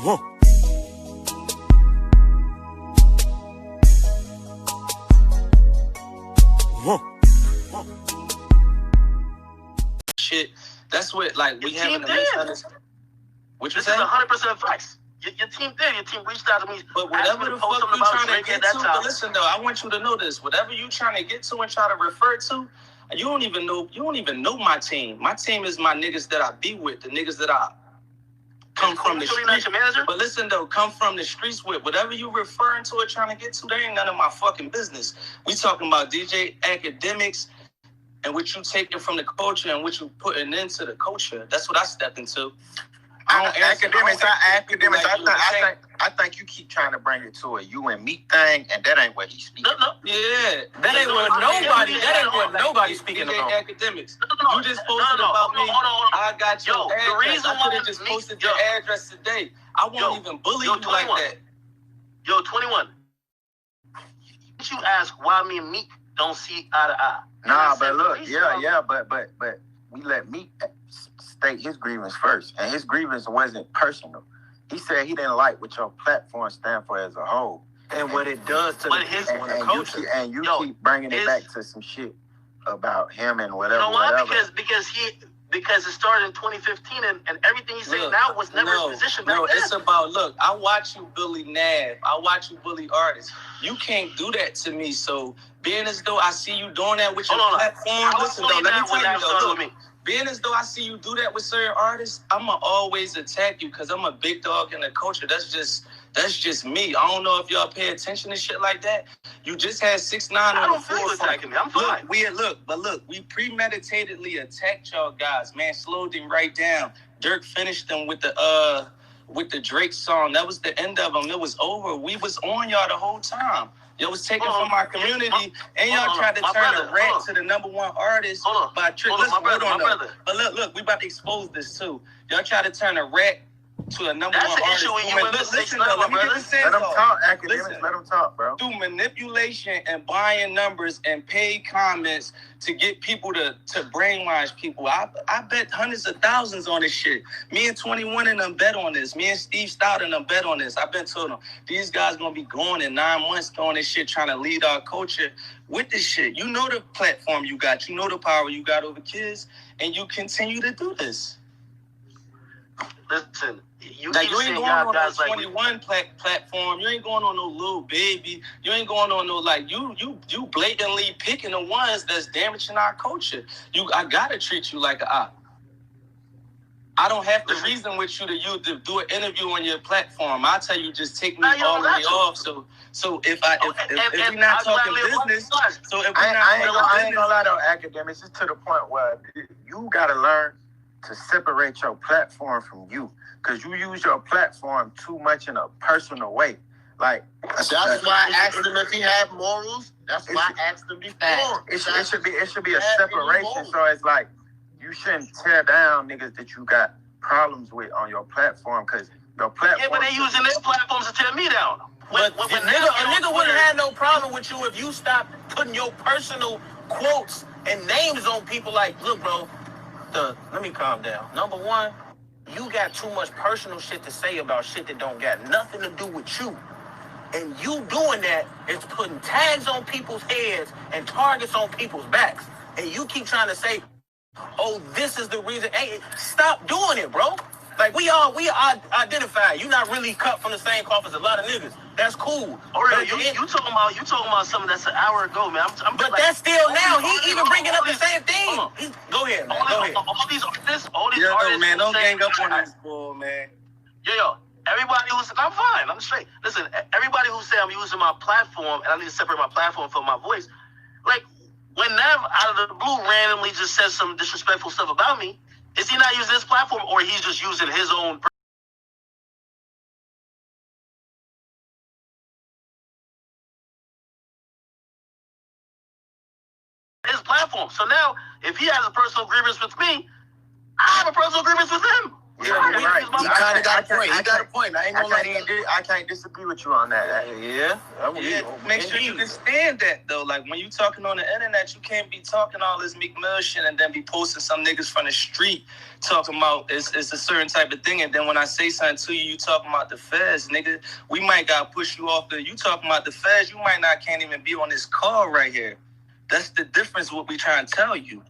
Shit, that's what, like, we having a misunderstanding. What you saying? This is 100% facts. Your team did. Your team reached out to me. But whatever the fuck you trying to get to, but listen though, I want you to know this. Whatever you trying to get to and try to refer to, you don't even know my team. My team is my niggas that I be with, the niggas that I come from the streets. But listen though, come from the streets with. Whatever you referring to or trying to get to, that ain't none of my fucking business. We talking about DJAKADEMIKS and what you taking from the culture and what you putting into the culture. That's what I stepped into. Akademiks, I think you keep trying to bring it to a you and Meek thing, and that ain't what he's speaking. No. Yeah, that ain't what nobody. That ain't what nobody's speaking about. Akademiks. You just posted about me. I got your address. I could have just posted your address today. I won't even bully you like that. Yo, 21. Did you ask why me and Meek don't see eye to eye? Nah, but look, but we let Meek state his grievance first, and his grievance wasn't personal. He said he didn't like what your platform stand for as a whole, and what it does to the culture. You keep bringing it back to some shit about him and whatever. You know why? Because it started in 2015, and everything he's saying now was never his position back then. It's about, look, I watch you bully Nav. I watch you bully artists. You can't do that to me. So being as though I see you doing that with your platform, listen though, let me tell you though, look, being as though I see you do that with certain artists, I'ma always attack you because I'm a big dog in the culture. That's just me. I don't know if y'all pay attention to shit like that. You just had 6ix9ine on the floor attacking me. I'm fine. Look, we premeditatedly attacked y'all guys. Man, slowed them right down. Dirk finished them with the Drake song. That was the end of them. It was over. We was on y'all the whole time. Y'all was taken from our community, and y'all tried to turn a rat to the #1 artist by trick. Listen, but look, we about to expose this too. Y'all try to turn a rat to a #1 artist. That's the issue when you went to 6ix9ine, let me get this Let them talk, Akademiks. Let them talk, bro. Through manipulation and buying numbers and paid comments to get people to brainwash people. I bet hundreds of thousands on this shit. Me and 21 and them bet on this. Me and Steve Stout and them bet on this. I've been told them, these guys gonna be going in 9 months doing this shit, trying to lead our culture with this shit. You know the platform you got. You know the power you got over kids. And you continue to do this. Listen, you ain't going on no 21 like platform. You ain't going on no little baby. You ain't going on no you blatantly picking the ones that's damaging our culture. I gotta treat you like an op. I don't have to reason with you to do an interview on your platform. I'll tell you, just take me all the way off. So if we're not talking business, so if we're I ain't gonna lie though, Akademiks, it's to the point where you gotta learn to separate your platform from you, because you use your platform too much in a personal way. Like that's why I asked him if he had morals. That's why I asked him before. It should be a separation. So it's like you shouldn't tear down niggas that you got problems with on your platform, because your platform. Yeah, but they using their platforms to tear me down. A nigga wouldn't have no problem with you if you stopped putting your personal quotes and names on people. Like, look, bro. Let me calm down. Number one, you got too much personal shit to say about shit that don't got nothing to do with you. And you doing that is putting tags on people's heads and targets on people's backs. And you keep trying to say, oh, this is the reason. Hey, stop doing it, bro. Like, we identify. You're not really cut from the same cloth as a lot of niggas. That's cool. You talking about something that's an hour ago, man. But like, that's still now. He even bringing up the same thing. Go ahead, man. Go ahead. All these artists, man, don't gang up on this bull, man. Yo, everybody who's, I'm fine. I'm straight. Listen, everybody who say I'm using my platform and I need to separate my platform from my voice, like when Nav out of the blue randomly just says some disrespectful stuff about me, is he not using his platform, or he's just using his own? His platform. So now, if he has a personal grievance with me, I have a personal grievance with him. Yeah, but right. he kind of got a point. He got a point. I ain't gonna lie. I can't disagree with you on that. Yeah. Make sure you understand that though. Like when you talking on the internet, you can't be talking all this MEEKMILL shit and then be posting some niggas from the street talking about it's a certain type of thing. And then when I say something to you, you talking about the feds, nigga. We might gotta push you off you talking about the feds. You might not can't even be on this call right here. That's the difference. What we trying to tell you.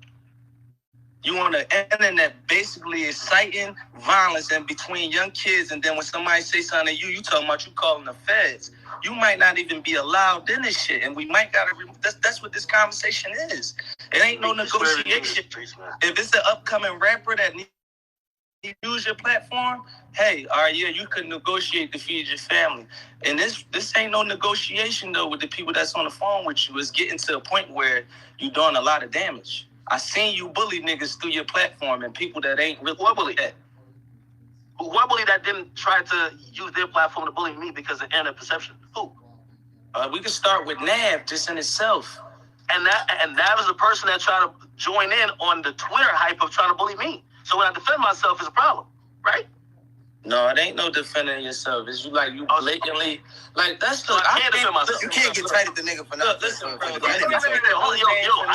You on the internet basically inciting violence in between young kids, and then when somebody say something to you, you talking about you calling the feds. You might not even be allowed in this shit, and we might gotta. That's what this conversation is. It ain't no negotiation. If it's an upcoming rapper that needs to use your platform, hey, all right, yeah, you could negotiate to feed your family. And this ain't no negotiation though with the people that's on the phone with you. It's getting to a point where you're doing a lot of damage. I seen you bully niggas through your platform and people that ain't really bully that. Who bully that didn't try to use their platform to bully me because of internet perception? Who? We can start with Nav just in itself. And Nav is the person that tried to join in on the Twitter hype of trying to bully me. So when I defend myself, it's a problem, right? No, it ain't no defending yourself. It's you blatantly like that's the. I can't defend myself. You can't get tight at the nigga for nothing. Listen, bro. I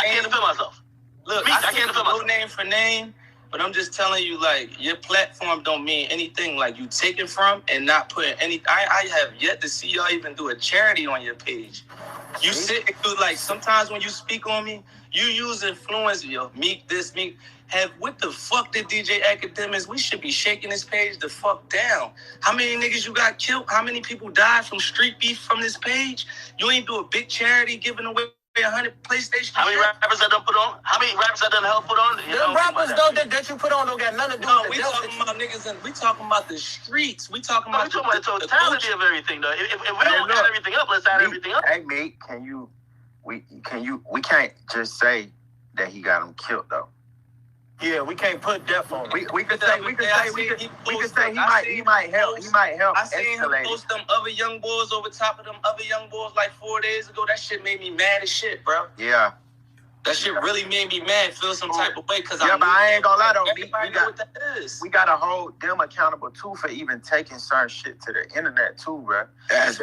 can't defend myself. Look, Meek, I can't defend myself. No name for name, but I'm just telling you, like, your platform don't mean anything. Like, you taking from and not putting any. I have yet to see y'all even do a charity on your page. You sit and do, like, sometimes when you speak on me, you use influence, yo, Meek this, Meek. What the fuck did DJAKADEMIKS? We should be shaking this page the fuck down. How many niggas you got killed? How many people died from street beef from this page? You ain't do a big charity giving away 100 PlayStation. How many rappers I done put on? How many rappers I done help put on? The rappers though that you put on don't got nothing to do with we talking about niggas and we talking about the streets. We talking about the totality of everything though. If we don't add everything up, let's add everything up. Hey Meek, we can't just say that he got him killed though. Yeah, we can't put death on him. We could say he might help. I seen him post them other young boys over top of them other young boys like 4 days ago. That shit made me mad as shit, bro. Yeah. That shit really made me mad, feel some type of way, because but I ain't gonna lie though, we gotta hold them accountable too for even taking certain shit to the internet too, bro. That's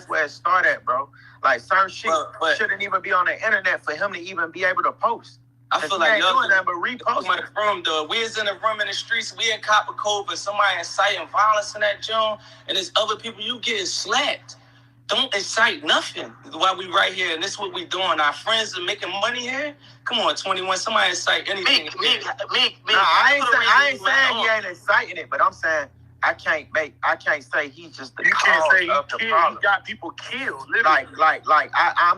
where it started, bro. Like certain shit shouldn't even be on the internet for him to even be able to post. I feel like y'all doing that, but repost my room, though. We is in the room in the streets. We in Copper Cove, but somebody inciting violence in that joint, and there's other people you getting slapped. Don't incite nothing while we right here, and this is what we doing. Our friends are making money here. Come on, 21. Somebody incite anything. Meek. No, I ain't saying he ain't inciting it, but I'm saying I can't say he's just the cause of the problem. He got people killed. Literally.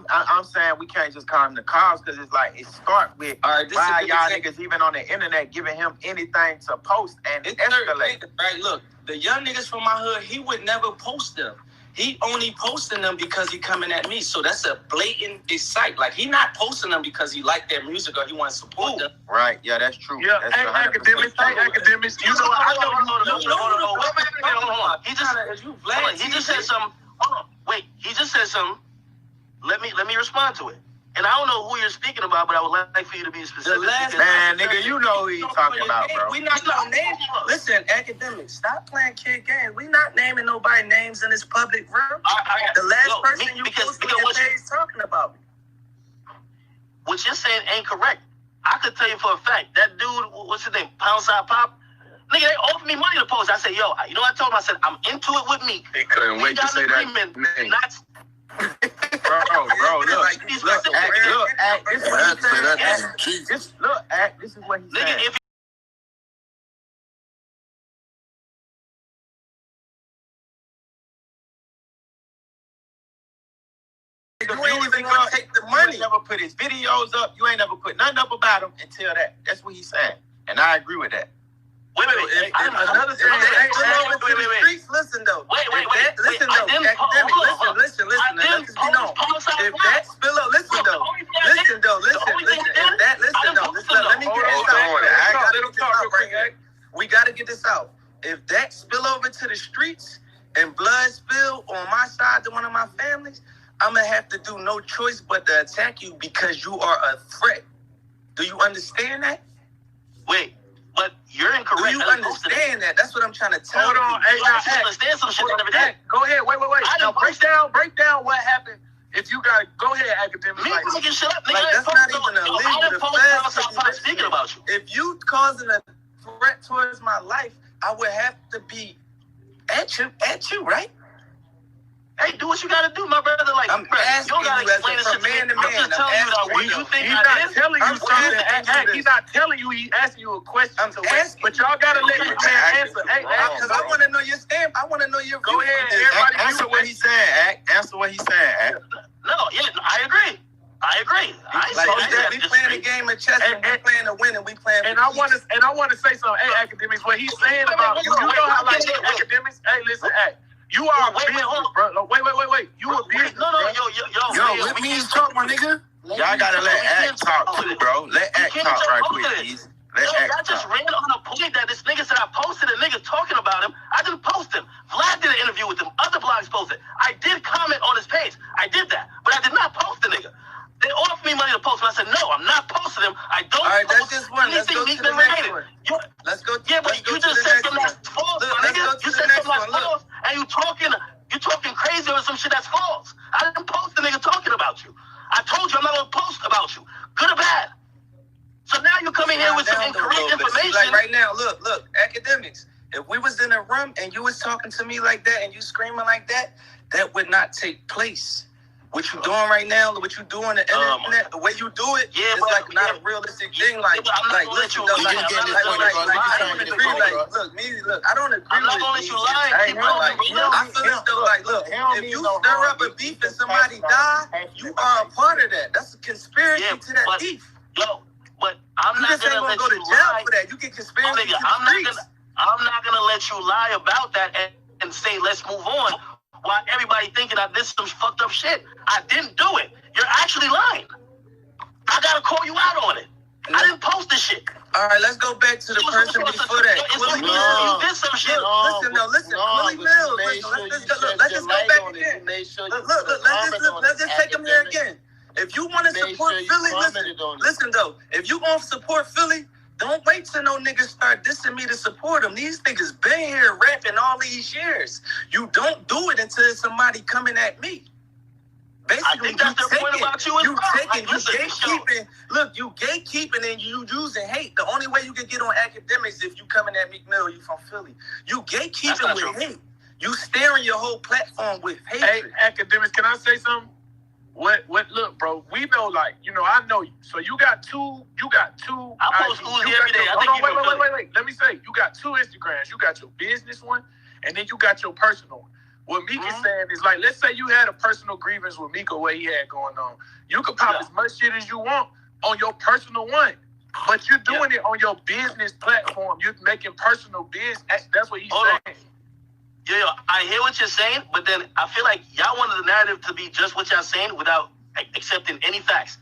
I'm saying we can't just call him the cause because it's like it start with why y'all niggas even on the internet giving him anything to post and escalate. Right, look, the young niggas from my hood, he would never post them. He only posting them because he coming at me. So that's a blatant incite. Like, he not posting them because he like their music or he want to support them. Right, yeah, that's true. Yeah, that's Akademiks. You know, hold on. He just said something. Hold on. Wait, he just said something. Let me respond to it. And I don't know who you're speaking about, but I would like for you to be specific. Man, nigga, you know who you talking about, bro. We not gonna name. Listen, Akademiks, stop playing kid games. We not naming nobody names in this public room. The last person you posted on your page talking about me. What you're saying ain't correct. I could tell you for a fact, that dude, what's his name, Pound Side Pop? Nigga, they offered me money to post. I said, yo, you know what I told him? I said, I'm into it with me. He couldn't wait to say that name. Bro, look, this is what he said. You ain't even gonna take the money. You ain't never put his videos up. You ain't never put nothing up about him until that. That's what he's saying, and I agree with that. Wait. Another thing. Listen though. Wait. Listen though. Academics. Listen. If that spill up, listen though. Let me get this out. We gotta get this out. If that spill over to the streets and blood spill on my side to one of my families, I'm gonna have to do no choice but to attack you because you are a threat. Do you understand that? Wait. But you're incorrect. Do you understand that? That's what I'm trying to tell you. Hold on, hey, I understand some shit that never did. Go ahead, wait. Now break down what happened. If you got, go ahead, Akademiks. Me making shit up, nigga. Like, that's not even a legal defense. Speaking about you. If you causing a threat towards my life, I would have to be at you, right? Hey, do what you gotta do, my brother. Like, I'm asking you gotta you explain this from shit man to I'm man. just telling you that what you think He's I not did. telling you I'm something. He's not telling you. He's asking you a question. But y'all gotta let your man answer. Hey, because I want to know your stand. I want to know your view. Go ahead, everybody. Answer what he's saying. Answer what he's saying. No, yeah, I agree. We playing a game of chess and we playing to win and we playing. And I want to say something. Hey, Akademiks, what he's saying about you know how like Akademiks. Hey, listen, hey. You are a business, bro. Wait. You a business. No, Yo, let me talk, my nigga. Y'all gotta let Act talk too, bro. Let Act talk right quick, please. I just ran on a point that this nigga said I posted a nigga talking about him. I didn't post him. Vlad did an interview with him. Other blogs posted. I did comment on his page. I did that. But I did not post the nigga. They offered me money to post him. I said, no, I'm not posting him. I don't post anything Meekmill related. Let's go. Yeah, but you just said something that's false, my nigga. You said something that's false, and you talking crazy or some shit that's false. I didn't post the nigga talking about you. I told you I'm not gonna post about you, good or bad. So now you come in here with some incorrect information. Like right now, look, Akademiks. If we was in a room and you was talking to me like that and you screaming like that, that would not take place. What you doing right now, what you doing on the internet, the way you do it, is like not a realistic thing. Like, listen, look, I don't agree. I'm not gonna let you lie. I feel as though, like, look, if you stir up a beef and somebody die, you are a part of that. That's a conspiracy to that beef. Yo, but I'm not gonna let go to you jail lie. for that. You get conspiracy. I'm not gonna let you lie about that and say let's move on. While everybody thinking that this is some fucked up shit. I didn't do it. You're actually lying. I gotta call you out on it. I didn't post this shit. All right, let's go back to the person before that. You did some shit. Listen. Willie Mills. Let's just go back again. Look, let's just take him here again. If you want to support Philly, listen though. If you gonna support Philly, don't wait till no niggas start dissing me to support them. These niggas been here rapping all these years. You don't do it until somebody coming at me. Basically, I think that's the point about you as well. You gatekeeping. Look, you gatekeeping and you using hate. The only way you can get on Akademiks if you coming at MEEKMILL, you from Philly. You gatekeeping with hate. You staring your whole platform with hate. Hey, Akademiks, can I say something? What look, bro, we know, like, you know, I know you. So you got two I post schools every day. Wait. Let me say, you got two Instagrams. You got your business one, and then you got your personal one. What Meek is saying is, like, let's say you had a personal grievance with Meek or what he had going on. You can pop as much shit as you want on your personal one. But you're doing it on your business platform. You're making personal business. That's what he's saying. Yo, I hear what you're saying, but then I feel like y'all wanted the narrative to be just what y'all saying without accepting any facts.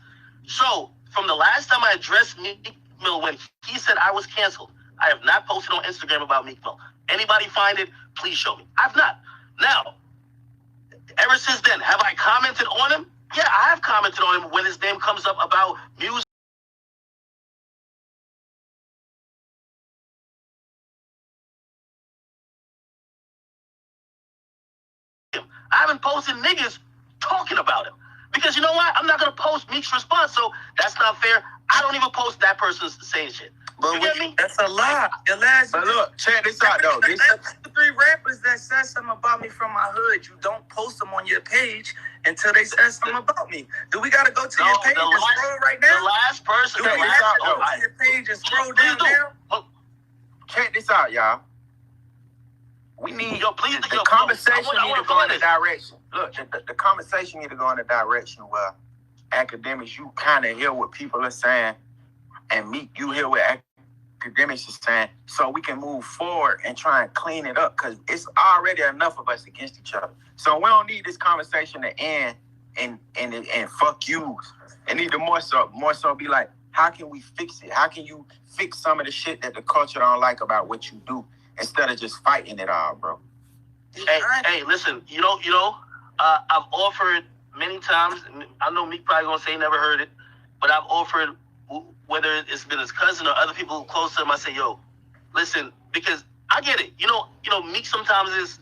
So, from the last time I addressed MEEKMILL when he said I was canceled, I have not posted on Instagram about MEEKMILL. Anybody find it, please show me. I've not. Now, ever since then, have I commented on him? Yeah, I have commented on him when his name comes up about music. I haven't posted niggas talking about him. Because you know what? I'm not going to post Meek's response, so that's not fair. I don't even post that person's saying shit. But you get me? That's a lie. But look, check this out, though. The 3 rappers that said something about me from my hood, you don't post them on your page until they said something about me. Do we got to go to your page and scroll right now? The last person. Do we have to go to your page and scroll down now? Check this out, y'all. We need the conversation need to go in a direction. Look, the conversation need to go in a direction where Akademiks, you kind of hear what people are saying, and Meek, you hear what Akademiks is saying, so we can move forward and try and clean it up, because it's already enough of us against each other. So we don't need this conversation to end and fuck you. It need to more so be like, how can we fix it? How can you fix some of the shit that the culture don't like about what you do, instead of just fighting it all, bro? Hey, listen, you know, I've offered many times. I know Meek probably gonna say he never heard it, but I've offered whether it's been his cousin or other people close to him, I say, yo, listen, because I get it. You know, Meek sometimes is,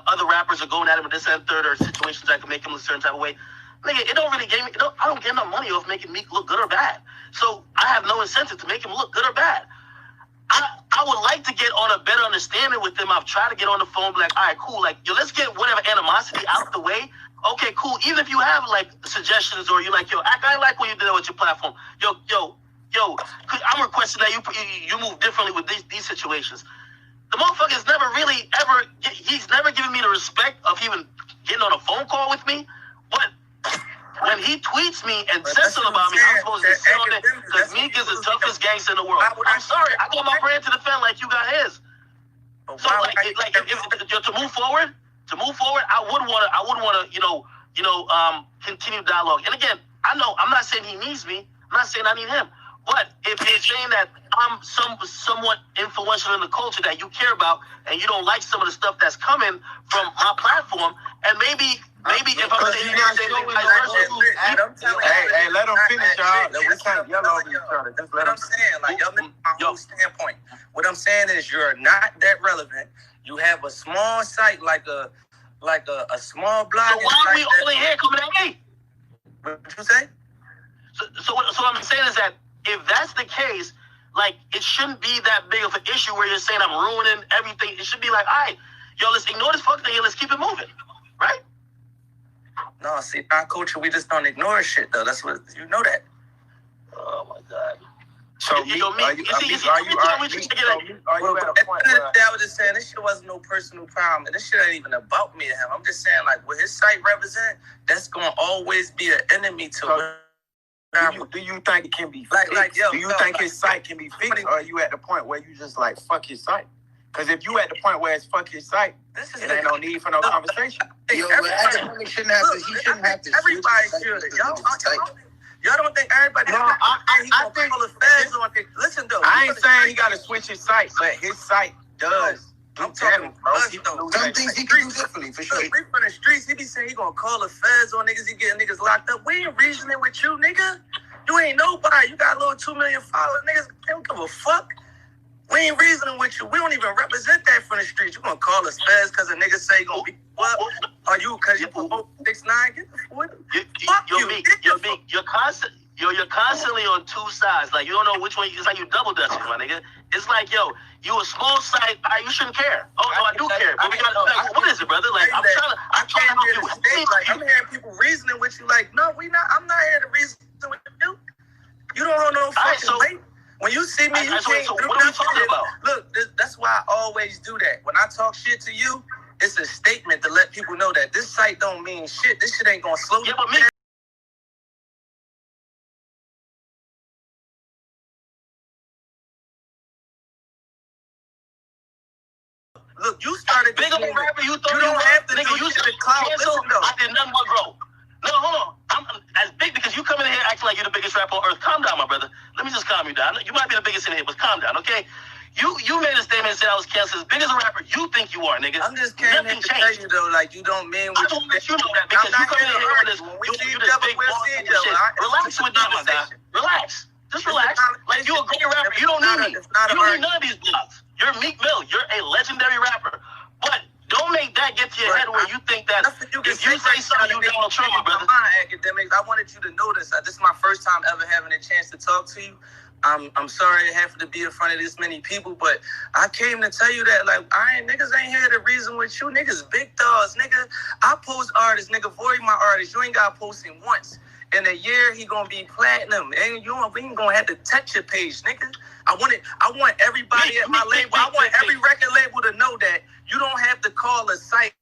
other rappers are going at him in this and third, or situations that can make him look a certain type of way. Nigga, it don't really give me. I don't get no money off making Meek look good or bad. So I have no incentive to make him look good or bad. I would like to get on a better understanding with him. I've tried to get on the phone, be like, all right, cool. Like, yo, let's get whatever animosity out the way. Okay, cool. Even if you have like suggestions, or you're like, yo, I like what you did with your platform. Yo, I'm requesting that you move differently with these situations. The motherfucker's never really ever. He's never given me the respect of even getting on a phone call with me. But when he tweets me and says something about me, I'm supposed to sit on it because Meek is the toughest gangster in the world. I'm sorry, I got my brand to defend like you got his. So if to move forward, I wouldn't want to, continue dialogue. And again, I know I'm not saying he needs me. I'm not saying I need him. But if you're saying that I'm somewhat influential in the culture that you care about, and you don't like some of the stuff that's coming from my platform, and maybe if I'm saying hey, let them finish, y'all. We can't yell over each other. Just let them. I'm saying, like, my whole standpoint. What I'm saying is, you're not that relevant. You have a small site, like a small blog. So why are we only here coming at me? What you say? So what I'm saying is that if that's the case, like, it shouldn't be that big of an issue where you're saying I'm ruining everything. It should be like, all right, yo, let's ignore this fuck thing and let's keep it moving, right? No, see, our culture, we just don't ignore shit, though. That's what, you know that. Oh, my God. So, are you at a point where... I was just saying, this shit wasn't no personal problem. And this shit ain't even about me to him. I'm just saying, like, what his site represent, that's going to always be an enemy to him. Do you think it can be fixed? Do you think his site can be fixed, or are you at the point where you just like fuck his site? Because if you at the point where it's fuck his site, it ain't no need for no conversation. Everybody shouldn't have to. He shouldn't have to. Everybody should. Y'all don't think everybody? No, I think. Listen though. I ain't saying he got to switch his site, but his site does. I'm talking some things he can do differently, for sure. We from the streets, he be saying he gonna call the feds on niggas, he getting niggas locked up. We ain't reasoning with you, nigga. You ain't nobody. You got a little 2 million followers, niggas. They don't give a fuck. We ain't reasoning with you. We don't even represent that from the streets. You gonna call us feds because a nigga say you gonna be what? Are you because you put 6'9"? Get the fuck you. You're constantly on two sides. Like, you don't know which one. It's like you double dutching, my nigga. It's like, yo, you a small site. You shouldn't care. Oh no, I do care. But we got like, what is it, brother? Like, I'm trying to help you. Like, I'm hearing people reasoning with you. Like, no, we not. I'm not here to reason with you. You don't hold no fucking weight. When you see me, you can't. So what are we talking about? Look, that's why I always do that. When I talk shit to you, it's a statement to let people know that this site don't mean shit. This shit ain't gonna slow you down. Look, you started big of a rapper. You thought you don't have to nigga, do you shit to clout. Listen, I did nothing but grow. No, hold on. I'm as big because you come in here acting like you're the biggest rapper on earth. Calm down, my brother. Let me just calm you down. You might be the biggest in here, but calm down, okay? You made a statement and said I was canceled. As big as a rapper you think you are, nigga. I'm just can't tell you though, like you don't mean what you let you know that because you come in here with this, you this big boss shit. Relax with that, my guy. Relax. Just relax. Like, you a great rapper. You don't need me. You don't need none of these blogs. You're MEEKMILL. You're a legendary rapper. But don't make that get to your head where you think that if you say something, you Donald Trump, my brother. Academics, I wanted you to know this. This is my first time ever having a chance to talk to you. I'm sorry to have to be in front of this many people, but I came to tell you that, like, niggas ain't here to reason with you. Niggas big dogs, nigga. I post artists, nigga. Void my artist. You ain't got to post him once. In a year, he gonna be platinum, and you ain't gonna have to touch your page, nigga. I want everybody at my label. I want every record label to know that you don't have to call a site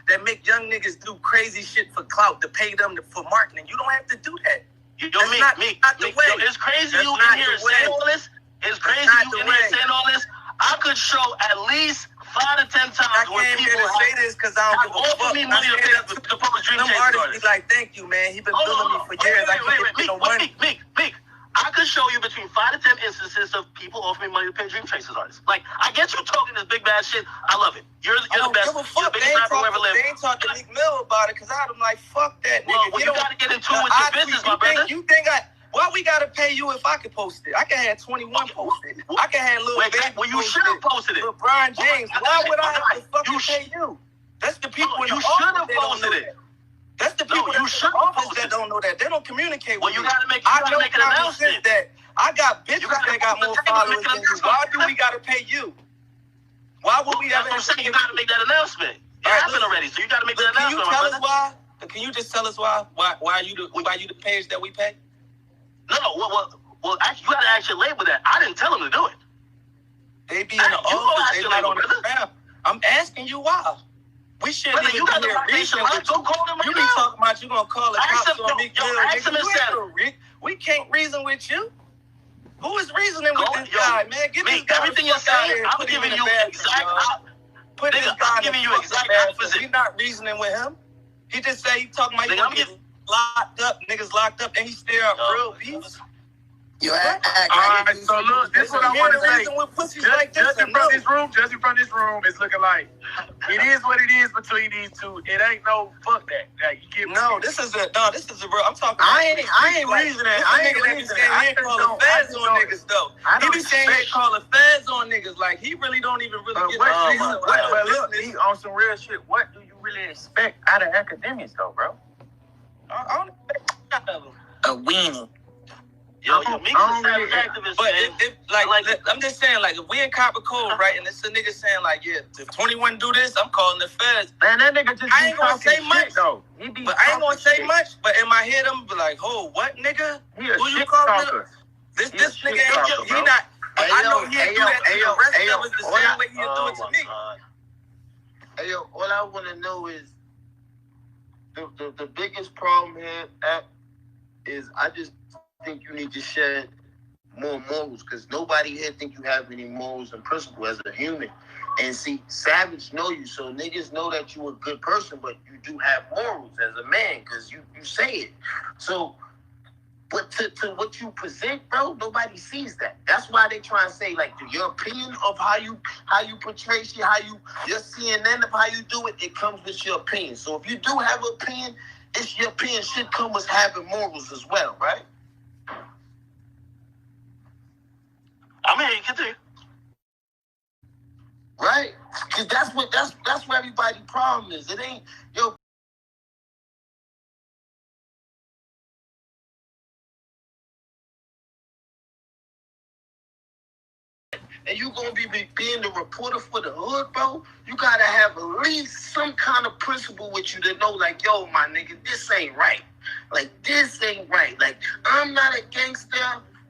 that make young niggas do crazy shit for clout to pay them for marketing. You don't have to do that. It's crazy you in here saying all this. It's crazy you in here saying all this. I could show at least 5 to 10 times where people say this because I don't give a fuck. Me money to public dream chasers. Artists be like, thank you, man. He been billing me for years. I can't get no money. Meek. I could show you between 5 to 10 instances of people offering me money to pay Dream Chasers artists. Like, I get you talking this big bad shit. I love it. You're the best. You're the biggest rapper who ever lived. They ain't talking to MEEKMILL about it because I'm like, fuck that nigga. Well, you gotta get into it with your business, my brother. You think Why we gotta pay you if I could post it? I can have 21 posted. I can have little baby. Well, you should have posted it. LeBron James. Why would I have to fucking pay you? That's the people in the office. You should have posted it. That's the people in the office that don't know that. They don't communicate with me. Well, you gotta make an announcement. That I got bitches that got more followers than you. Why do we gotta pay you? Why would we ever? That's what I'm saying. You gotta make that announcement. It happened already, so you gotta make that announcement. Can you tell us why? Can you just tell us why you the page that we pay? No. Well, actually, you gotta ask your label that. I didn't tell them to do it. They be in the office. They not on the ground. I'm asking you why. We shouldn't even be here reasoning with you. You be talking about you gonna call the cops on MEEKMILL. We can't reason with you. Who is reasoning with this guy, man? Give me everything you're saying. I'm giving you exact. Put this guy in the opposite. We're not reasoning with him. He just say he talking about you get locked up, niggas locked up, and he still up real peace. All right, so look, this is what I want to say. Judging from this room, it's looking like it is what it is between these two. It ain't no fuck that. Like, you get this is a real. I'm talking. I ain't reasoning. I ain't reasoning. He call the feds on niggas though. He be saying he call the feds on niggas. Like he really don't even really get. But look, he on some real shit. What do you really expect out of Akademiks though, bro? I don't expect out of him. A weenie. Yo, Meek is a savage activist, but man. I'm just saying, like, if we in copper code, right, and it's a nigga saying, like, yeah, if 21 do this, I'm calling the feds. Man, that nigga just I ain't gonna say much, though. But I ain't gonna say much, but in my head, I'm be like, oh, what, nigga? Who you calling? This nigga ain't, he not, I know he'll do that to the rest of us the same way he'll do it to me. Hey, yo, all I want to know is, the biggest problem here is I just think you need to shed more morals, because nobody here think you have any morals and principle as a human. And see, Savage know you, so niggas know that you a good person, but you do have morals as a man, because you say it. So, but to what you present, bro, nobody sees that. That's why they try and say, like, your opinion of how you portray shit, your CNN of how you do it, it comes with your opinion. So if you do have an opinion, it's your opinion should come with having morals as well, right? I mean, continue. Right? Because that's where everybody's problem is. It ain't, yo. And you gonna be being the reporter for the hood, bro? You gotta have at least some kind of principle with you to know, like, yo, my nigga, this ain't right. Like, this ain't right. Like, I'm not a gangster.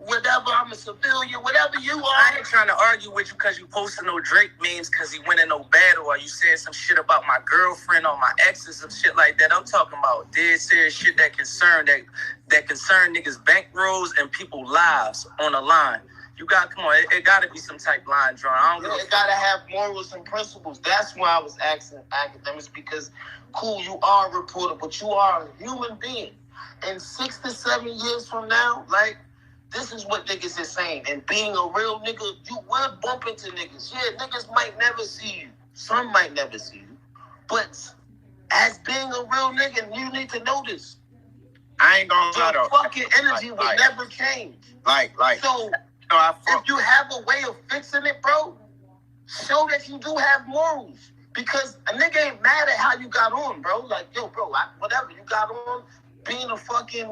Whatever, I'm a civilian, whatever you are. I ain't trying to argue with you because you posted no Drake memes because he went in no battle, or you said some shit about my girlfriend or my exes and shit like that. I'm talking about dead serious shit that concern niggas' bankrolls and people's lives on the line. You got, come on, it got to be some type line drawing. It got to have morals and principles. That's why I was asking Akademiks, because, cool, you are a reporter, but you are a human being. And 6 to 7 years from now, like, this is what niggas is saying. And being a real nigga, you will bump into niggas. Yeah, niggas might never see you. Some might never see you. But as being a real nigga, you need to know this. I ain't gonna lie though. Your fucking energy will never change. So, if you have a way of fixing it, bro, show that you do have morals. Because a nigga ain't mad at how you got on, bro. Like, yo, bro, whatever you got on, being a fucking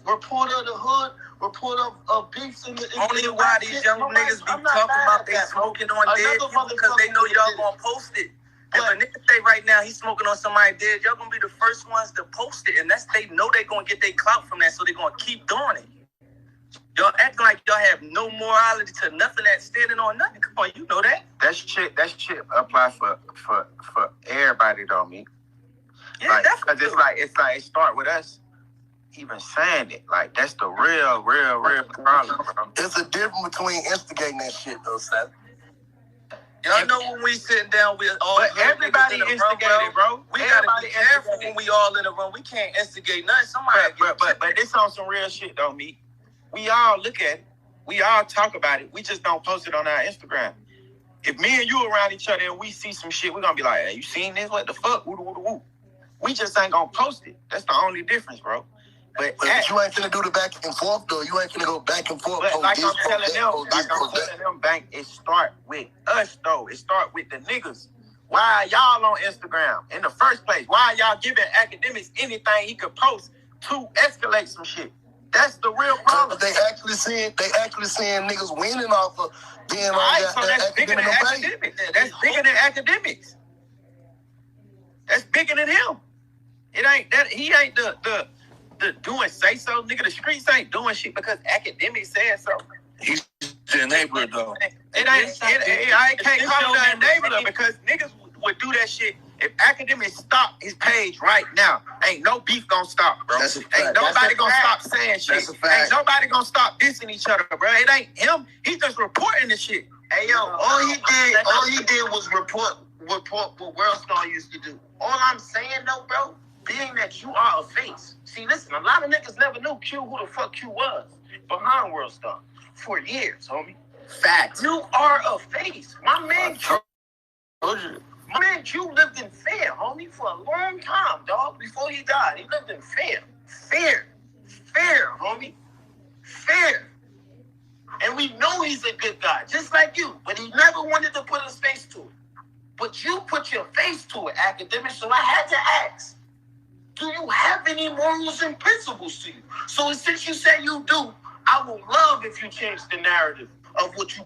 reporter of the hood, reporter of beefs in the only why these young niggas be talking about they smoking on dead people because they know y'all gonna post it. If a nigga say right now he's smoking on somebody dead, y'all gonna be the first ones to post it, and they know they gonna get their clout from that, so they gonna keep doing it. Y'all acting like y'all have no morality to nothing that's standing on nothing. Come on, you know that. That shit apply for everybody though, Meek. Yeah, because it's like it start with us even saying it. Like, that's the real problem, bro. There's a difference between instigating that shit, though, Seth. Y'all know when we sitting down with all everybody instigated, bro. We gotta be careful when we all in the room. We can't instigate nothing. Somebody but this on some real shit, though, Meek. We all look at it. We all talk about it. We just don't post it on our Instagram. If me and you around each other and we see some shit, we're gonna be like, hey, you seen this? What the fuck? Woo. We just ain't gonna post it. That's the only difference, bro. But you ain't finna do the back and forth, though. You ain't finna go back and forth. But like I'm telling them, bank, it start with us, though. It start with the niggas. Why are y'all on Instagram in the first place? Why are y'all giving Akademiks anything he could post to escalate some shit? That's the real problem. They actually seeing niggas winning off of being on that. So that's bigger than Akademiks. That's bigger than Akademiks. That's bigger than him. It ain't that he ain't the doing say so, nigga. The streets ain't doing shit because Akademiks said so. He's the enabler though. I can't call him the enabler because niggas would do that shit. If Akademiks stop his page right now, ain't no beef gonna stop, bro. That's a fact. Ain't nobody gonna stop saying shit. That's a fact. Ain't nobody gonna stop dissing each other, bro. It ain't him. He's just reporting the shit. Hey yo, all he did was report what Worldstar used to do. All I'm saying though, bro, being that you are a face. See, listen, a lot of niggas never knew Q who the fuck Q was behind Worldstar for years, homie. Facts. You are a face. My man Q lived in fear, homie, for a long time, dog. Before he died, he lived in fear. Fear, homie. Fear. And we know he's a good guy, just like you. But he never wanted to put his face to it. But you put your face to it, Akademiks, so I had to ask, do you have any morals and principles to you? So since you say you do, I would love if you change the narrative of what you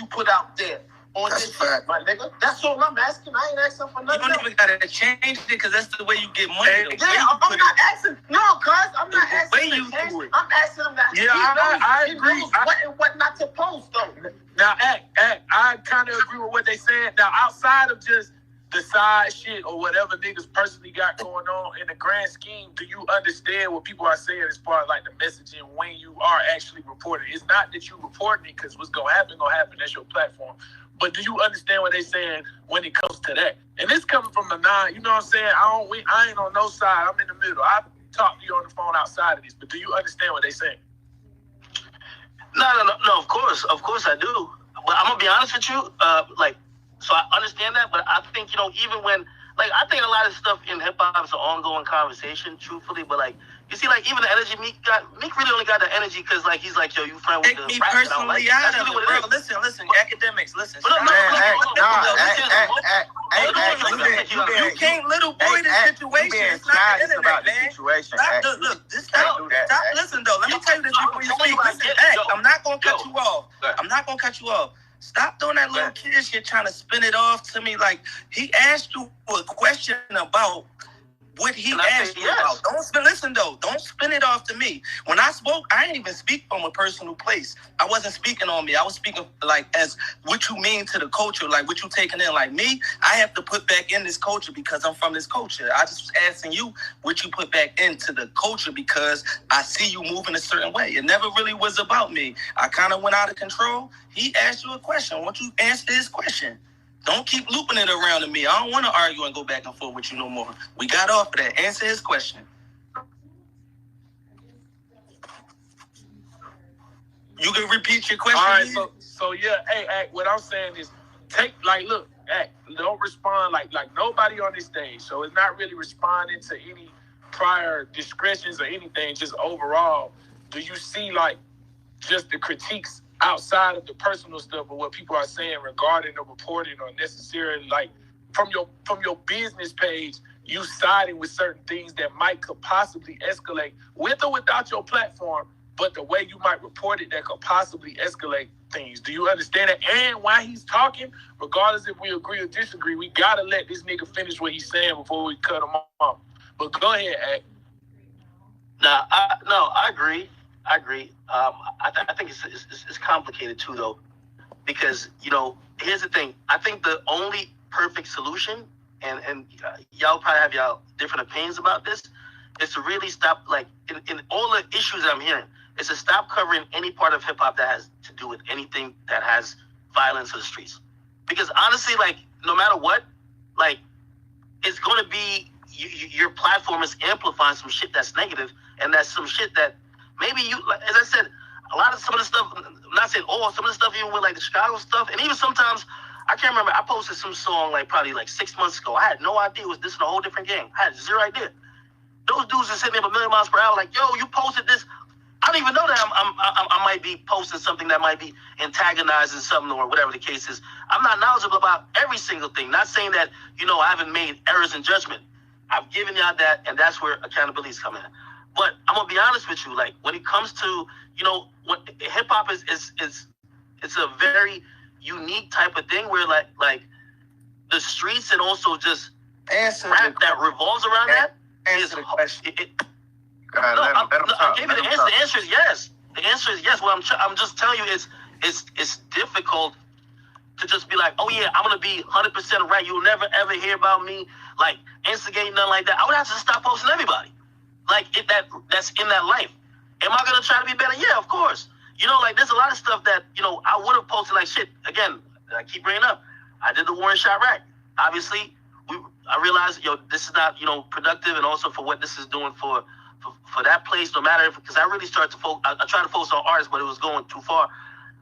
put out there. That's a fact. My nigga. That's all I'm asking. I ain't asking for nothing. You don't even gotta change it because that's the way you get money. Yeah, I'm not asking. No, cuz I'm not asking him to change. I'm asking him that. Yeah, I agree. He knows what and what not to post, though. Now, I kind of agree with what they said. Now, outside of just the side shit or whatever niggas personally got going on, in the grand scheme, do you understand what people are saying as far as like the messaging when you are actually reporting? It's not that you reporting it because what's gonna happen. That's your platform. But do you understand what they're saying when it comes to that? And this coming from the nine, you know what I'm saying? I ain't on no side. I'm in the middle. I talk to you on the phone outside of this, but do you understand what they're saying? No. Of course I do. But I'm gonna be honest with you. So I understand that, but I think even when I think a lot of stuff in hip hop is an ongoing conversation, truthfully. But you see, even the energy Meek really only got the energy because he's like, yo, you friend with the me rap, personally out of it, bro. Listen, Akademiks, listen. You can't little boy this situation. It's not the internet, man. Stop. Listen, though. Let me tell you this before you speak. Listen, I'm not gonna cut you off. Stop doing that little kid shit, trying to spin it off to me like he asked you a question about what he asked you about. Don't spin it off to me. When I spoke, I didn't even speak from a personal place. I wasn't speaking on me. I was speaking as what you mean to the culture, what you taking in. Like me, I have to put back in this culture because I'm from this culture. I just was asking you what you put back into the culture because I see you moving a certain way. It never really was about me. I kind of went out of control. He asked you a question. Why don't you answer his question? Don't keep looping it around to me. I don't want to argue and go back and forth with you no more. We got off of that. Answer his question. You can repeat your question. All right, so yeah, hey, what I'm saying is don't respond like nobody on this stage. So it's not really responding to any prior discretions or anything, just overall. Do you see just the critiques outside of the personal stuff or what people are saying regarding the reporting or necessarily from your business page, you siding with certain things that could possibly escalate with or without your platform, but the way you might report it that could possibly escalate things. Do you understand that? And while he's talking, regardless if we agree or disagree, we gotta let this nigga finish what he's saying before we cut him off. But go ahead, Ak. I agree. I think it's complicated too, though, because here's the thing. I think the only perfect solution, and y'all probably have y'all different opinions about this, is to really stop in all the issues that I'm hearing. Is to stop covering any part of hip hop that has to do with anything that has violence in the streets, because honestly, no matter what, it's going to be your platform is amplifying some shit that's negative, and that's some shit that. Maybe you, as I said, some of the stuff, I'm not saying all, some of the stuff even with the Chicago stuff, and even sometimes, I can't remember, I posted some song probably 6 months ago. I had no idea this is a whole different game. I had zero idea. those dudes are sitting there 1,000,000 miles per hour, like, yo, you posted this. I don't even know that I might be posting something that might be antagonizing something or whatever the case is. I'm not knowledgeable about every single thing. Not saying that, I haven't made errors in judgment. I've given y'all that, and that's where accountability is coming in. But I'm gonna be honest with you, like when it comes to, what hip hop is it's a very unique type of thing where like the streets and also just rap that revolves around that is the question. I gave you the answer. The answer is yes. The answer is yes. Well, I'm just telling you, it's difficult to just be like, oh yeah, I'm gonna be 100% right. You'll never ever hear about me like instigating nothing like that. I would have to stop posting everybody. Like that's in that life. Am I gonna try to be better? Yeah, of course. Like there's a lot of stuff that I would have posted like shit. Again, I keep bringing up. I did the Warren Shot Rack. Obviously, I realized this is not productive, and also for what this is doing for that place. No matter because I really started to focus. I tried to focus on artists, but it was going too far.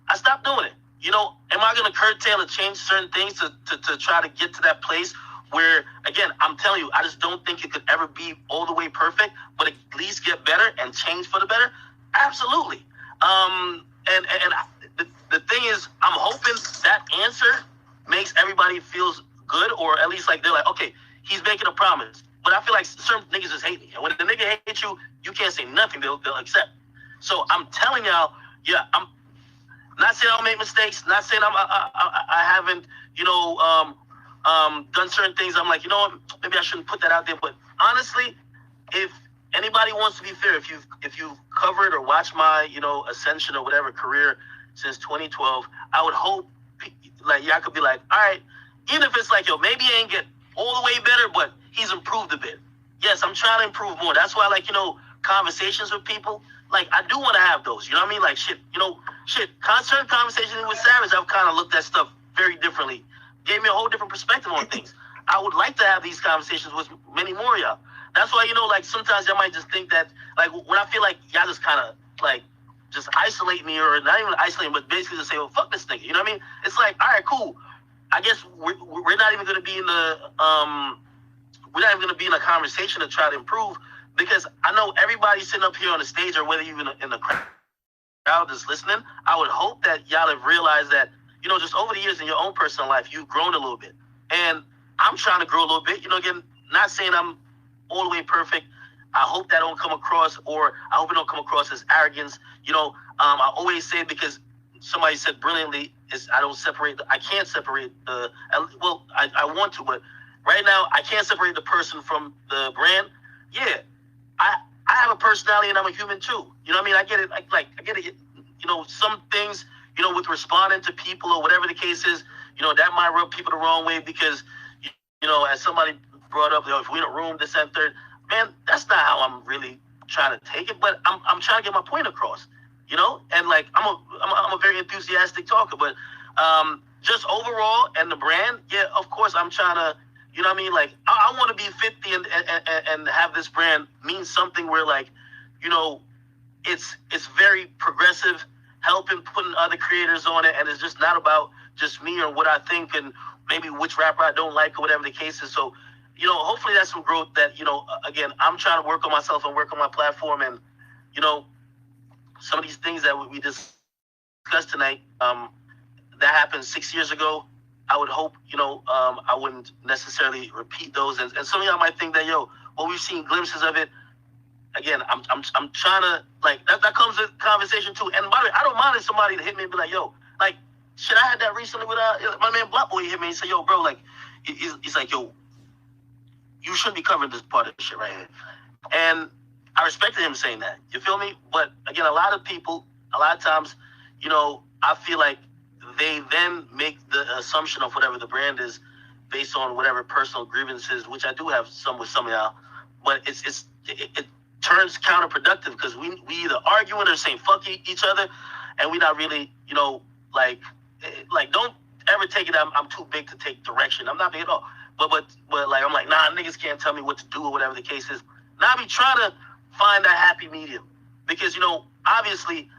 I stopped doing it. Am I gonna curtail and change certain things to try to get to that place? Where, again, I'm telling you, I just don't think it could ever be all the way perfect, but at least get better and change for the better. Absolutely. The thing is, I'm hoping that answer makes everybody feels good, or at least like they're like, okay, he's making a promise. But I feel like certain niggas just hate me. And when the nigga hates you, you can't say nothing. They'll accept. So I'm telling y'all, yeah, I'm not saying I don't make mistakes. Not saying I haven't, done certain things. I'm like, maybe I shouldn't put that out there. But honestly, if anybody wants to be fair, if you've covered or watched my, ascension or whatever career since 2012, I would hope like y'all could be like, all right, even if it's like, maybe he ain't get all the way better, but he's improved a bit. Yes, I'm trying to improve more. That's why, like, conversations with people, like, I do want to have those. You know what I mean? Like, certain conversations with Savage, I've kind of looked at stuff very differently. Gave me a whole different perspective on things. I would like to have these conversations with many more of y'all. That's why, like, sometimes y'all might just think that, like, when I feel like y'all just kind of, like, just isolate me, or not even isolate me, but basically just say, well, fuck this nigga. You know what I mean? It's like, all right, cool. I guess we're not even going to be in the, we're not even going to be in a conversation to try to improve, because I know everybody sitting up here on the stage, or whether you're in the crowd that's listening, I would hope that y'all have realized that, just over the years in your own personal life, you've grown a little bit. And I'm trying to grow a little bit, again, not saying I'm all the way perfect. I hope that don't come across, or I hope it don't come across as arrogance. I always say, because somebody said brilliantly, I can't separate I want to, but right now I can't separate the person from the brand. Yeah, I have a personality and I'm a human too. You know what I mean? I get it. I get it. Some things, with responding to people or whatever the case is, that might rub people the wrong way, because, as somebody brought up, if we're in a room, this and third, man, that's not how I'm really trying to take it. But I'm trying to get my point across, and like I'm a very enthusiastic talker, but just overall and the brand, yeah, of course I'm trying to, you know what I mean? Like I want to be 50 and have this brand mean something where, like, it's very progressive, helping putting other creators on it, and it's just not about just me or what I think and maybe which rapper I don't like or whatever the case is. So, hopefully that's some growth that, again, I'm trying to work on myself and work on my platform, and, some of these things that we discussed tonight, that happened 6 years ago. I would hope, I wouldn't necessarily repeat those. And some of y'all might think that, well, we've seen glimpses of it. Again, I'm trying to, like, that comes with conversation too. And by the way, I don't mind if somebody to hit me and be like, like, shit, I had that recently with my man Black Boy hit me and said, bro, like, he's like, you shouldn't be covering this part of this shit right here. And I respected him saying that. You feel me? But again, a lot of people, a lot of times, I feel like they then make the assumption of whatever the brand is based on whatever personal grievances, which I do have some with some of y'all. But it turns counterproductive, because we either arguing or saying fuck each other, and we're not really, like don't ever take it. I'm too big to take direction. I'm not big at all. But like I'm like, nah, niggas can't tell me what to do or whatever the case is. Now I be trying to find that happy medium, because obviously,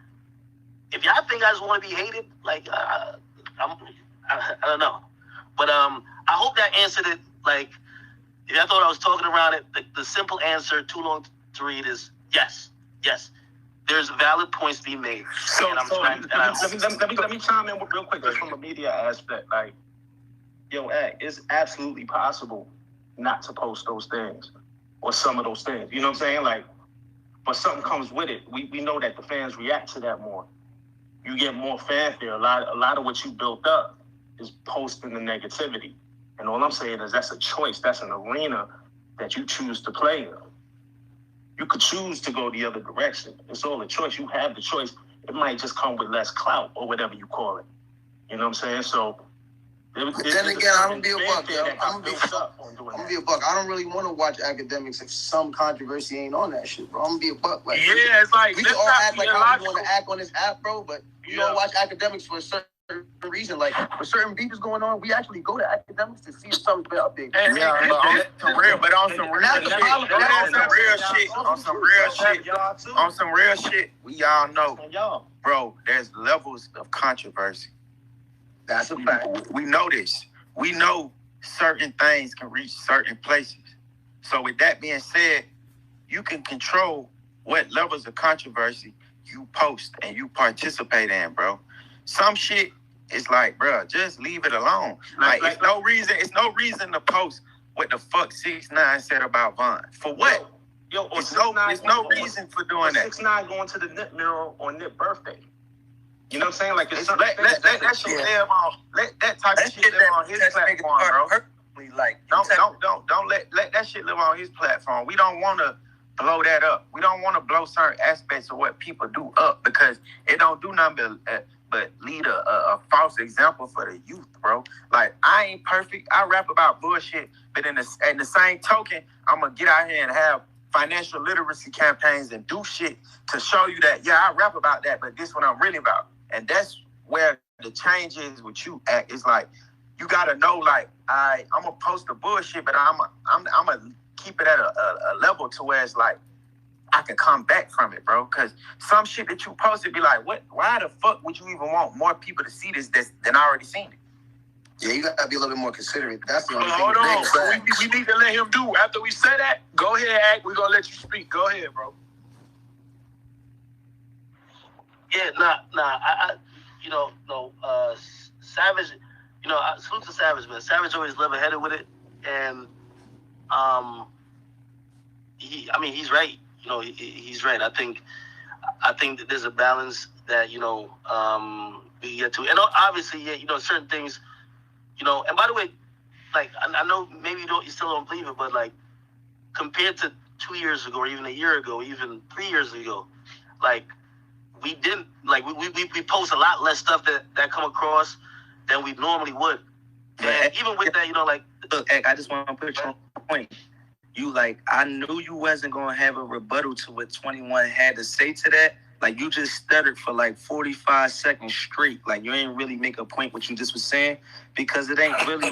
if y'all think I just want to be hated, like I don't know. But I hope that answered it. Like, if I thought I was talking around it, the simple answer, too long to to read is yes. There's valid points to be made. So, and I'm let me chime in real quick just Right. from a media aspect. Like, yo, it's absolutely possible not to post those things or some of those things. You know what I'm saying? Like, but something comes with it. We know that the fans react to that more. You get more fanfare. A lot of what you built up is posting the negativity. And all I'm saying is that's a choice. That's an arena that you choose to play in. You could choose to go the other direction. It's all a choice. You have the choice. It might just come with less clout or whatever you call it. You know what I'm saying? So, then again, I'm gonna be a buck. I'm gonna be a buck. I don't really want to watch Akademiks if some controversy ain't on that shit, bro. I'm gonna be a buck. Like, yeah, it's like we can all act like how we want to act on this app, bro. But you don't watch Akademiks for a certain reason. Like, for certain beef is going on, we actually go to Akademiks to see if something's been updated. On some real shit, we all know, bro, there's levels of controversy. That's a fact. We know this. We know certain things can reach certain places. So with that being said, you can control what levels of controversy you post and you participate in, bro. Some shit is like, bro, just leave it alone. It's no reason to post what the fuck 6ix9ine said about Von. For what? Yo, It's no reason for doing that. 6ix9ine going to the MEEKMILL on Nip's birthday. You know what I'm saying? Like, Let that shit live on. Let that type of shit live on his platform, bro. Don't let that shit live on his platform. We don't want to blow that up. We don't want to blow certain aspects of what people do up because it don't do nothing but lead a false example for the youth, bro. Like, I ain't perfect. I rap about bullshit, but in the same token, I'm gonna get out here and have financial literacy campaigns and do shit to show you that, yeah, I rap about that, but this is what I'm really about. And that's where the change is with you at. It's like, you gotta know, like, I'm gonna post the bullshit, but I'm gonna keep it at a level to where it's like, I can come back from it, bro. Cause some shit that you posted be like, what? Why the fuck would you even want more people to see this than already seen it? Yeah, you gotta be a little bit more considerate. That's the only thing. Hold on. So we need to let him do. After we say that, go ahead, Act. We're gonna let you speak. Go ahead, bro. Yeah, Savage, salute to Savage, man. Savage always level-headed with it, and he's right. He's right. I think that there's a balance that we get to, and obviously, yeah, certain things, And by the way, like, I know maybe you still don't believe it, but like, compared to 2 years ago, or even a year ago, even 3 years ago, like, we didn't, like, we post a lot less stuff that come across than we normally would. Yeah. And even with that, like, look, I just want to put you on point. I knew you wasn't going to have a rebuttal to what 21 had to say to that. Like, you just stuttered for like 45 seconds straight. Like, you ain't really make a point what you just was saying because it ain't really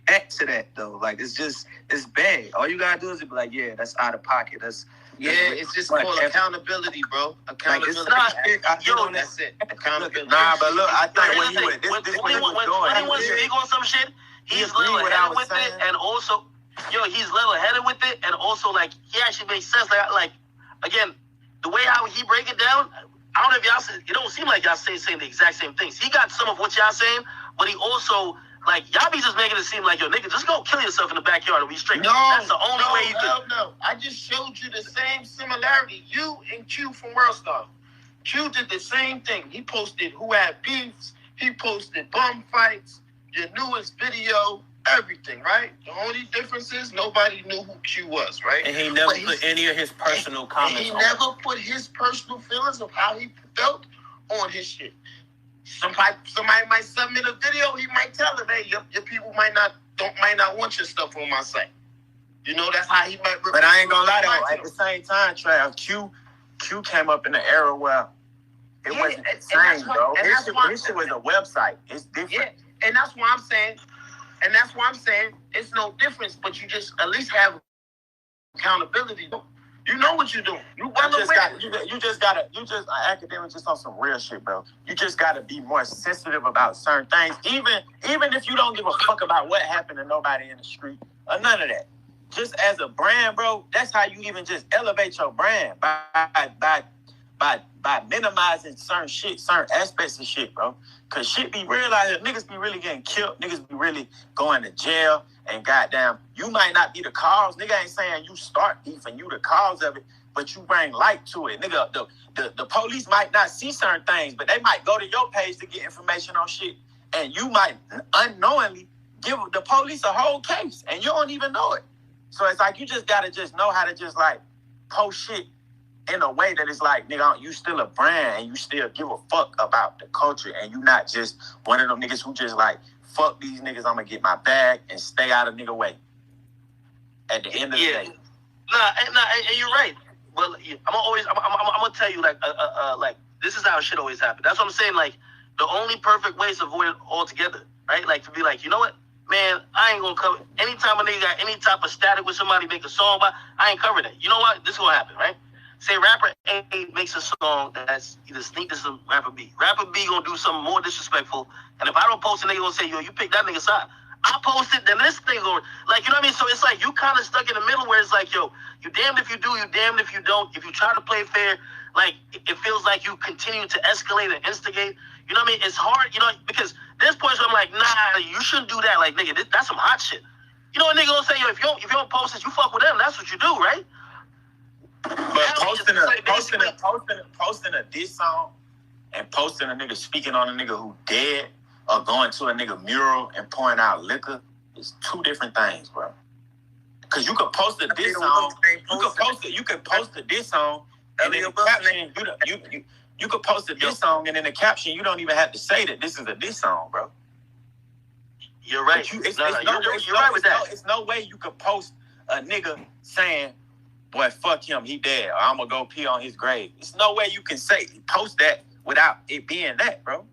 back to that, though. Like, it's bad. All you got to do is be like, yeah, that's out of pocket. It's just called accountability, bro. Accountability. That's it. Accountability. Nah, but look, I think when he speak on some shit, he's level-headed with it, and also, he's level-headed with it, and also, like, he actually makes sense. Like, again, the way how he break it down, I don't know if y'all say, it don't seem like y'all saying the exact same things. He got some of what y'all saying, but he also, like, y'all be just making it seem like, yo, nigga, just go kill yourself in the backyard and be straight. That's the only way you do. No. I just showed you the same similarity. You and Q from Worldstar. Q did the same thing. He posted who had beefs. He posted bum fights. Your newest video. Everything, right? The only difference is nobody knew who Q was, right? And he never put any of his personal comments on. He never put his personal feelings of how he felt on his shit. Somebody might submit a video, he might tell him, hey, your people might not want your stuff on my site. That's how he might. But I ain't gonna lie though, at the same time, Trav, Q came up in the era where it wasn't the same, bro. This shit was a website. It's different. Yeah, and that's why I'm saying. And that's why I'm saying it's no difference, but you just at least have accountability. You know what you're doing. Akademiks just on some real shit, bro. You just gotta be more sensitive about certain things. Even if you don't give a fuck about what happened to nobody in the street or none of that. just as a brand, bro, that's how you even just elevate your brand by minimizing certain shit, certain aspects of shit, bro. Cause shit be real out here. Niggas be really getting killed. Niggas be really going to jail. And goddamn, you might not be the cause. Nigga ain't saying you start beef and you the cause of it, but you bring light to it. Nigga, the police might not see certain things, but they might go to your page to get information on shit. And you might unknowingly give the police a whole case and you don't even know it. So it's like you just gotta just know how to just like post shit in a way that it's like, nigga, you still a brand and you still give a fuck about the culture and you not just one of them niggas who just like, fuck these niggas, I'm gonna get my bag and stay out of nigga way. At the end of the day. And you're right. But I'm gonna tell you like this is how shit always happens. That's what I'm saying. Like the only perfect way is to avoid it altogether, right? Like to be like, you know what, man, I ain't gonna cover. Anytime a nigga got any type of static with somebody make a song about, I ain't covering it. You know what? This is what happen, right? Say rapper A makes a song that's either sneak this or rapper B. Rapper B gonna do something more disrespectful, and if I don't post it, nigga gonna say, yo, you pick that nigga side. I post it, then this thing going, like, you know what I mean? So it's like you kind of stuck in the middle where it's like, yo, you damned if you do, you damned if you don't. If you try to play fair, like, it feels like you continue to escalate and instigate. You know what I mean? It's hard, you know, because there's points where I'm like, nah, you shouldn't do that. Like, nigga, that's some hot shit. You know what nigga gonna say, yo, if you don't post this, you fuck with them. That's what you do, right? But posting a diss song and posting a nigga speaking on a nigga who dead or going to a nigga mural and pouring out liquor is two different things, bro. Cause you could post a diss song, you could post a diss song, and in the caption, you could post a diss song, and in the caption, you don't even have to say that this is a diss song, bro. You're right. You're right with that. It's no way you could post a nigga saying, boy, fuck him, he dead, or I'm gonna go pee on his grave. There's no way you can post that without it being that, bro.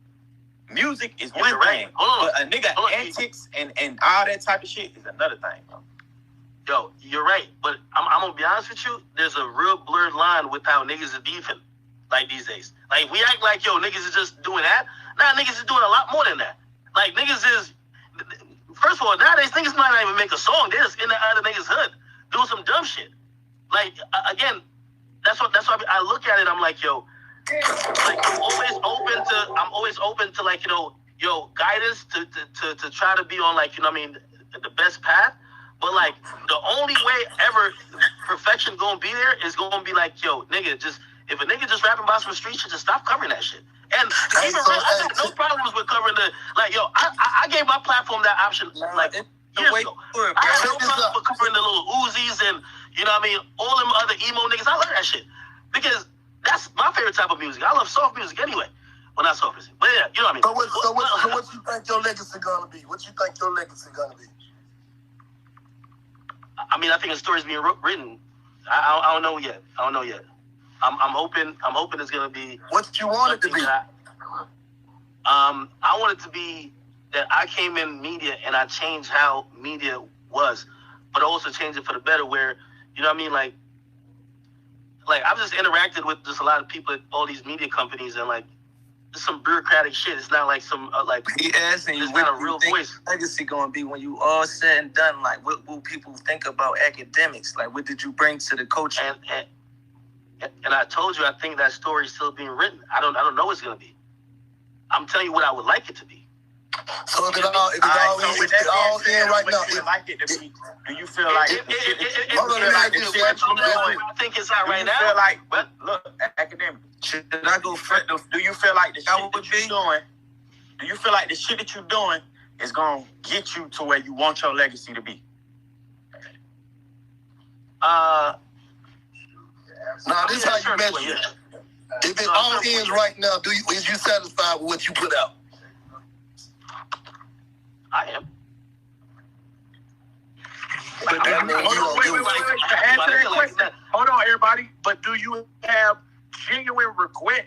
Music is one thing, but a nigga antics and all that type of shit is another thing, bro. Yo, you're right, but I'm gonna be honest with you, there's a real blurred line with how niggas are beefing, like these days. Like, we act like, yo, niggas is just doing that. Nah, niggas is doing a lot more than that. Like, niggas is, first of all, nowadays, niggas might not even make a song. They're just in the other niggas' hood doing some dumb shit. Like, again, that's why I look at it, I'm like, yo, like, I'm always open to like, you know, guidance to try to be on, like, you know what I mean, the best path. But like, the only way ever perfection gonna be there is gonna be like, yo, nigga, just if a nigga just rapping about some street shit, just stop covering that shit. And even real, I have no problems with covering the, like, yo, I gave my platform that option like years ago. I have no problem with covering the little Uzis and, you know what I mean, all them other emo niggas. I love that shit because that's my favorite type of music. I love soft music anyway. Well, not soft music, but yeah, you know what I mean. So what you think your legacy gonna be? What you think your legacy gonna be? I mean, I think the story's being written. I don't know yet. I'm hoping it's gonna be what you want it to be. I want it to be that I came in media and I changed how media was, but I also changed it for the better. Where, you know what I mean, like I've just interacted with just a lot of people at all these media companies, and like, it's some bureaucratic shit. It's not like some like. He asking you, it's not a real voice. Legacy gonna be when you all said and done. Like, what will people think about academics? Like, what did you bring to the culture? And I told you, I think that story's still being written. I don't know what it's gonna be. I'm telling you what I would like it to be. So if it's all in right now, do you feel like I think it's out right now? Feel like, but look, academic. Should I go? Do you feel like the shit that you're doing? Do you feel like the shit that you're doing is gonna get you to where you want your legacy to be? Now this is how you measure it. If it all ends right now, is you satisfied with what you put out? I am. Wait. To answer that question, hold on, everybody. But do you have genuine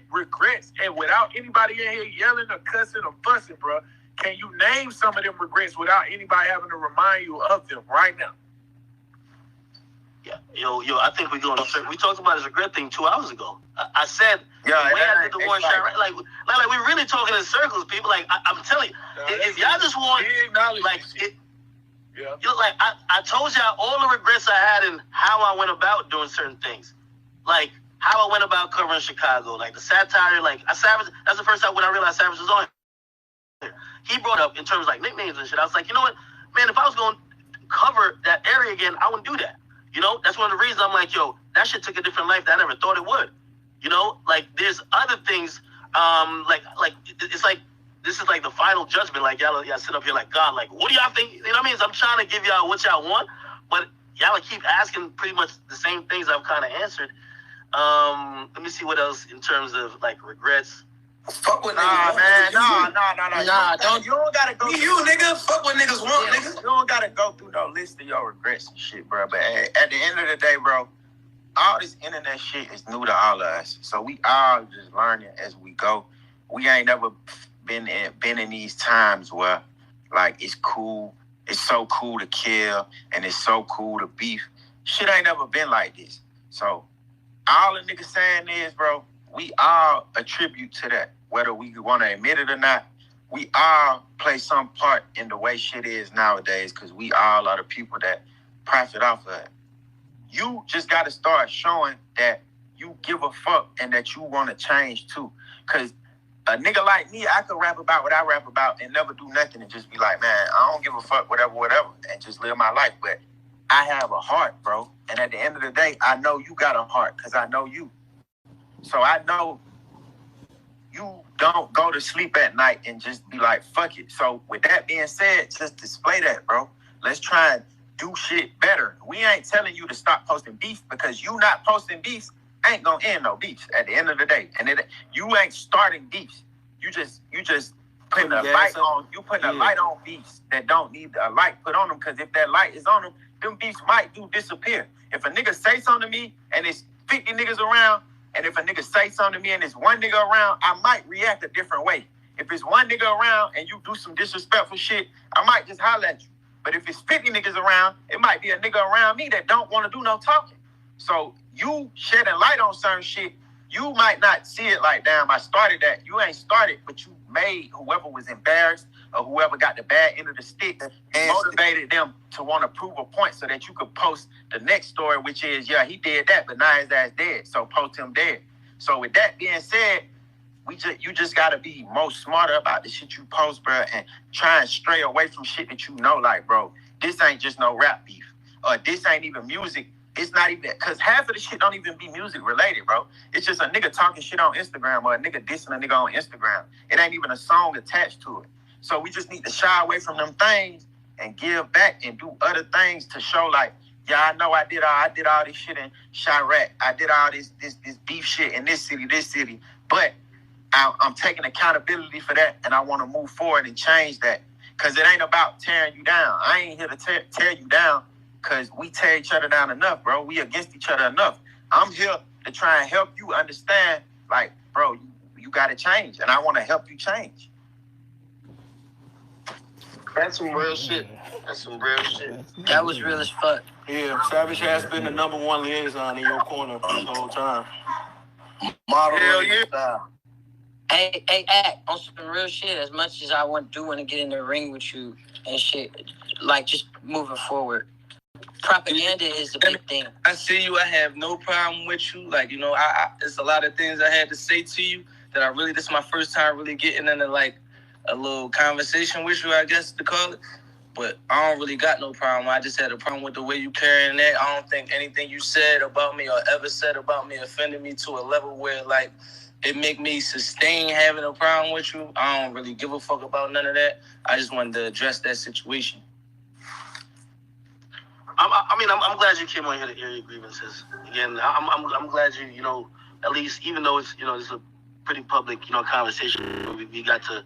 regrets? And without anybody in here yelling or cussing or fussing, bro, can you name some of them regrets without anybody having to remind you of them right now? Yeah, yo, I think we talked about this regret thing 2 hours ago. I said, the way I did the one shot, right? Like we're really talking in circles, people. Like, I'm telling you, if y'all just want, like, Yeah. You know, like I told y'all all the regrets I had in how I went about doing certain things. Like how I went about covering Chicago. Like the satire, like Savage, that's the first time when I realized Savage was on here. He brought up in terms of like nicknames and shit. I was like, you know what, man, if I was going to cover that area again, I wouldn't do that. You know, that's one of the reasons I'm like, yo, that shit took a different life that I never thought it would. You know, like there's other things, like it's like, this is like the final judgment. Like y'all sit up here like, God, like, what do y'all think? You know what I mean? So I'm trying to give y'all what y'all want, but y'all keep asking pretty much the same things I've kind of answered. Let me see what else in terms of like regrets. Fuck what Nah, niggas man, want. nah. You don't gotta go. You nigga, fuck what niggas want, nigga. You don't gotta go through no list of your regrets and shit, bro. But at the end of the day, bro, all this internet shit is new to all of us. So we all just learning as we go. We ain't never been in these times where like it's cool, it's so cool to kill, and it's so cool to beef. Shit ain't never been like this. So all the niggas saying is, bro, we all attribute to that. Whether we want to admit it or not, we all play some part in the way shit is nowadays because we all are the people that profit off of it. You just got to start showing that you give a fuck and that you want to change too. Because a nigga like me, I could rap about what I rap about and never do nothing and just be like, man, I don't give a fuck, whatever, and just live my life. But I have a heart, bro. And at the end of the day, I know you got a heart because I know you. So I know you don't go to sleep at night and just be like, fuck it. So with that being said, just display that, bro. Let's try and do shit better. We ain't telling you to stop posting beef because you not posting beefs ain't gonna end no beefs at the end of the day. And you ain't starting beefs. You just putting a light on. You putting a light on beefs that don't need a light put on them. Because if that light is on them beefs might disappear. If a nigga say something to me and it's 50 niggas around, and if a nigga say something to me and it's one nigga around, I might react a different way. If it's one nigga around and you do some disrespectful shit, I might just holler at you. But if it's 50 niggas around, it might be a nigga around me that don't want to do no talking. So you shedding light on certain shit, you might not see it like, damn, I started that. You ain't started, but you made whoever was embarrassed or whoever got the bad end of the stick and motivated them to want to prove a point so that you could post the next story, which is, yeah, he did that, but now his ass dead, so post him dead. So with that being said, you just got to be more smarter about the shit you post, bro, and try and stray away from shit that you know, like, bro, this ain't just no rap beef, or this ain't even music. It's not even, because half of the shit don't even be music related, bro. It's just a nigga talking shit on Instagram or a nigga dissing a nigga on Instagram. It ain't even a song attached to it. So we just need to shy away from them things and give back and do other things to show like, yeah, I know I did all this shit in Chirac. I did all this beef shit in this city, but I'm taking accountability for that and I want to move forward and change that. Because it ain't about tearing you down. I ain't here to tear you down because we tear each other down enough, bro. We against each other enough. I'm here to try and help you understand, like, bro, you got to change and I want to help you change. That's some real shit. That was real as fuck. Yeah, Savage has been the #1 liaison in your corner this whole time. Model. Hell yeah. Hey, Act, on some real shit, as much as I want to get in the ring with you and shit, like, just moving forward. Propaganda is the big thing. I see you. I have no problem with you. Like, you know, it's a lot of things I had to say to you that this is my first time really getting into, like, a little conversation with you, I guess to call it. But I don't really got no problem. I just had a problem with the way you carrying that. I don't think anything you said about me or ever said about me offended me to a level where, like, it make me sustain having a problem with you. I don't really give a fuck about none of that. I just wanted to address that situation. I'm glad you came on here to air your grievances. Again, I'm glad you know, at least, even though it's, you know, it's a pretty public, you know, conversation, we got to